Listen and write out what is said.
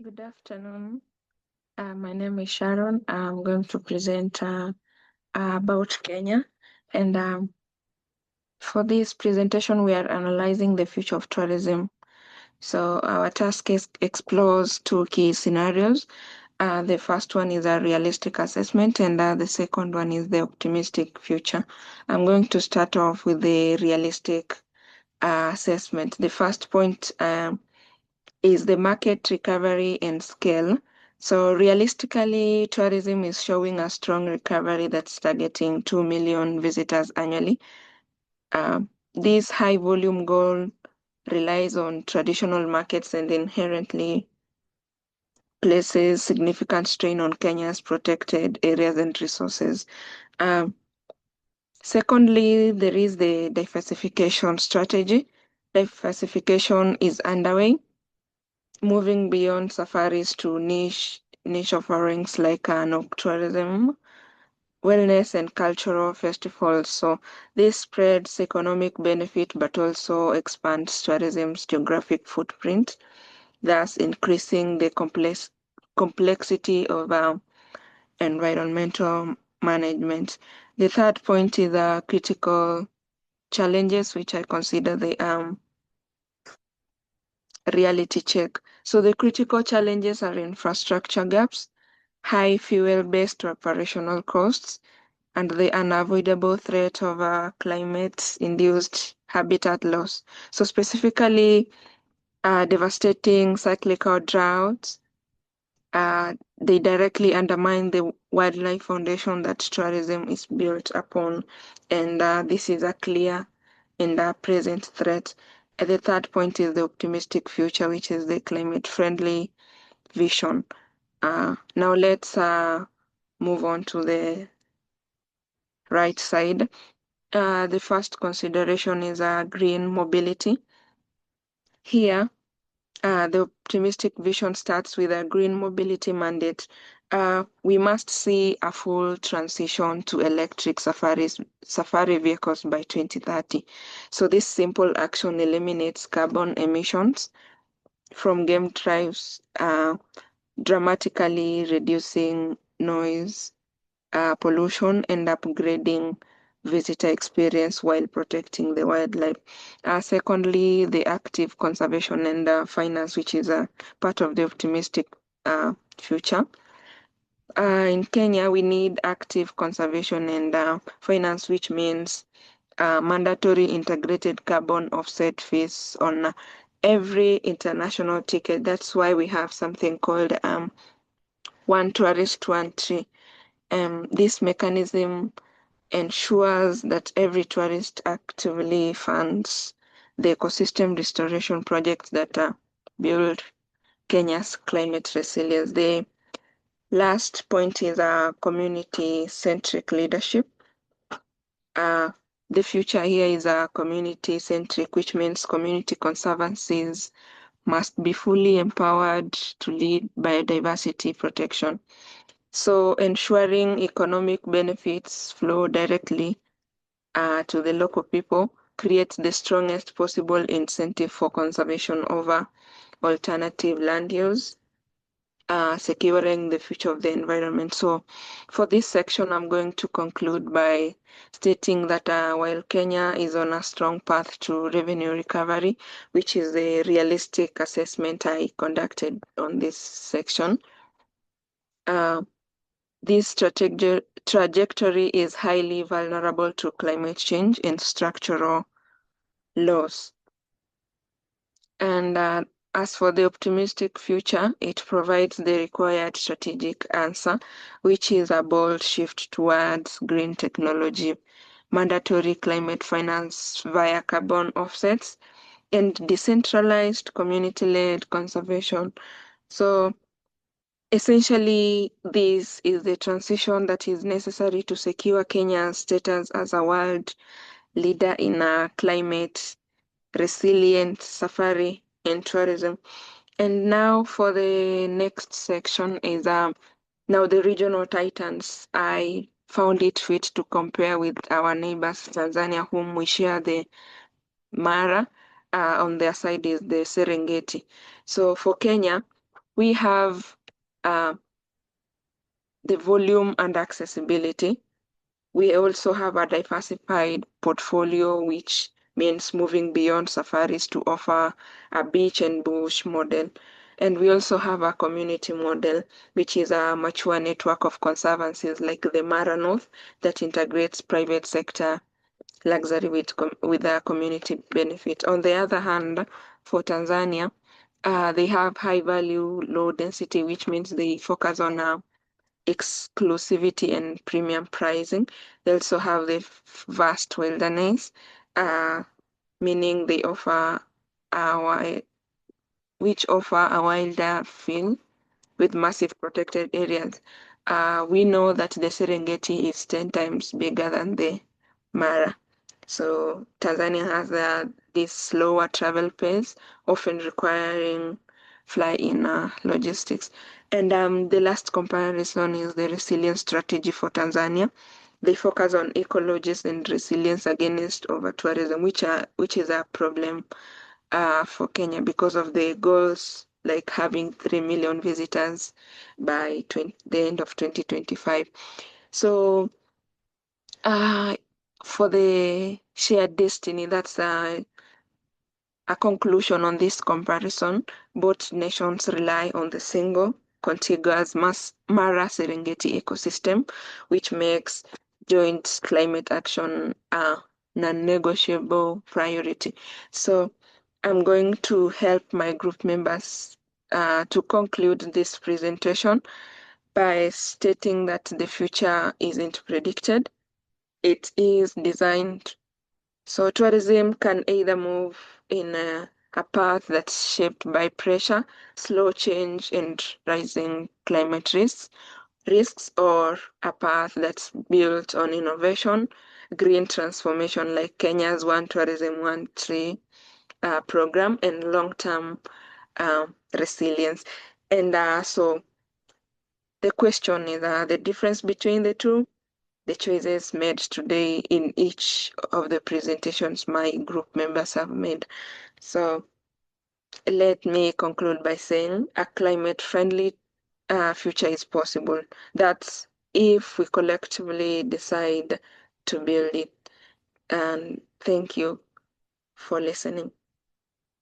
Good afternoon. My name is Sharon. I'm going to present about Kenya. And for this presentation, we are analyzing the future of tourism. So our task is explores two key scenarios. The first one is a realistic assessment, and the second one is the optimistic future. I'm going to start off with the realistic assessment. The first point is the market recovery and scale. So realistically, tourism is showing a strong recovery that's targeting 2 million visitors annually. This high volume goal relies on traditional markets and inherently places significant strain on Kenya's protected areas and resources. Um, Secondly, there is the diversification strategy. Diversification is underway, moving beyond safaris to niche offerings like tourism, wellness, and cultural festivals. So this spreads economic benefit, but also expands tourism's geographic footprint, thus increasing the complexity of environmental management. The third point is critical challenges, which I consider the reality check. So the critical challenges are infrastructure gaps, high fuel-based operational costs, and the unavoidable threat of climate-induced habitat loss. So specifically, devastating cyclical droughts, they directly undermine the wildlife foundation that tourism is built upon, and this is a clear and present threat. And the third point is the optimistic future, which is the climate-friendly vision. Now let's move on to the right side. The first consideration is green mobility. Here, the optimistic vision starts with a green mobility mandate. We must see a full transition to electric safari vehicles by 2030. So this simple action eliminates carbon emissions from game drives, dramatically reducing noise pollution and upgrading visitor experience while protecting the wildlife. Secondly, the active conservation and finance, which is a part of the optimistic future. In Kenya, we need active conservation and finance, which means mandatory integrated carbon offset fees on every international ticket. That's why we have something called one tourist, one tree. This mechanism ensures that every tourist actively funds the ecosystem restoration projects that build Kenya's climate resilience. The last point is community-centric leadership. The future here is community-centric, which means community conservancies must be fully empowered to lead biodiversity protection. So ensuring economic benefits flow directly to the local people creates the strongest possible incentive for conservation over alternative land use, securing the future of the environment. So for this section, I'm going to conclude by stating that while Kenya is on a strong path to revenue recovery, which is a realistic assessment I conducted on this section, this trajectory is highly vulnerable to climate change and structural loss. And as for the optimistic future, it provides the required strategic answer, which is a bold shift towards green technology, mandatory climate finance via carbon offsets, and decentralized community-led conservation. So essentially, this is the transition that is necessary to secure Kenya's status as a world leader in climate resilient safari and tourism. And now for the next section is now the regional titans. I found it fit to compare with our neighbors Tanzania, whom we share the Mara. On their side is the Serengeti. So for Kenya, we have the volume and accessibility. We also have a diversified portfolio, which means moving beyond safaris to offer a beach and bush model. And we also have a community model, which is a mature network of conservancies like the Mara North that integrates private sector luxury with a community benefit. On the other hand, for Tanzania, they have high value, low density, which means they focus on exclusivity and premium pricing. They also have the vast wilderness, meaning they offer a which offer a wilder feel with massive protected areas. We know that the Serengeti is 10 times bigger than the Mara. So Tanzania has this slower travel pace, often requiring fly-in logistics. And the last comparison is the resilience strategy for Tanzania. They focus on ecologies and resilience against over-tourism, which is a problem for Kenya because of the goals like having 3 million visitors by the end of 2025. So for the shared destiny, that's a conclusion on this comparison. Both nations rely on the single contiguous Mara Serengeti ecosystem, which makes joint climate action a non-negotiable priority. So I'm going to help my group members to conclude this presentation by stating that the future isn't predicted. It is designed. So tourism can either move in a path that's shaped by pressure, slow change, and rising climate risks, or a path that's built on innovation, green transformation like Kenya's One Tourism, One Tree program, and long-term resilience. And so the question is the difference between the two, the choices made today in each of the presentations my group members have made. So let me conclude by saying a climate-friendly future is possible. That's if we collectively decide to build it. And thank you for listening.